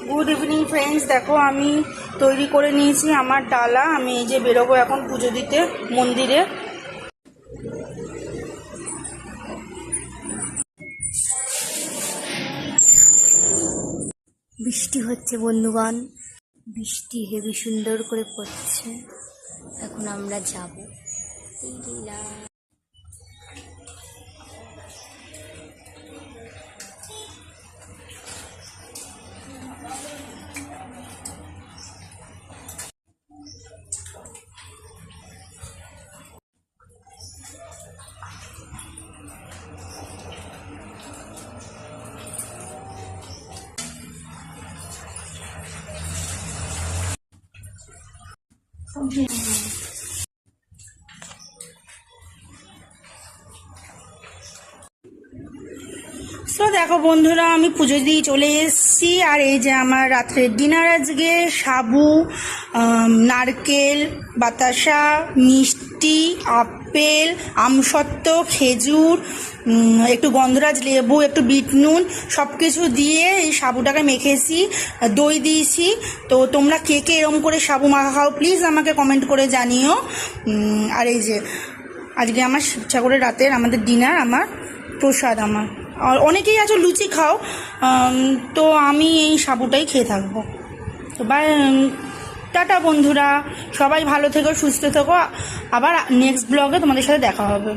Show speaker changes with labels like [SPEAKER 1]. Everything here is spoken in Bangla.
[SPEAKER 1] গুড ইভিনিং ফ্রেন্ডস, দেখো আমি তৈরি করে নিয়েছি আমার ডালা। আমি এই যে বেরোবো এখন পুজো দিতে মন্দিরে।
[SPEAKER 2] বৃষ্টি হচ্ছে বন্ধুগণ, বৃষ্টি হেবি সুন্দর করে পড়ছে। এখন আমরা যাব
[SPEAKER 1] তো দেখো বন্ধুরা, আমি পুজো দিয়ে চলে এসেছি। আর এই যে আমার রাত্রের ডিনার আজকে সাবু, নারকেল, বাতাসা, মিষ্টি, আপেল, আমসত্ত্ব, খেজুর, একটু গন্ধরাজ লেবু, একটু বিট নুন, সব কিছু দিয়ে এই সাবুটাকে মেখেছি, দই দিয়েছি। তো তোমরা কে কে এরম করে সাবু মাখা খাও প্লিজ আমাকে কমেন্ট করে জানিও। আর এই যে আজকে আমার শিব ঠাকুরের রাতের আমাদের ডিনার, আমার প্রসাদ। আমার আর অনেকেই আছো লুচি খাও, তো আমি এই সাবুটাই খেয়ে থাকবো। তো বাই, টাটা বন্ধুরা, সবাই ভালো থেকো, সুস্থ থেকো। আবার নেক্সট ব্লগে তোমাদের সাথে দেখা হবে।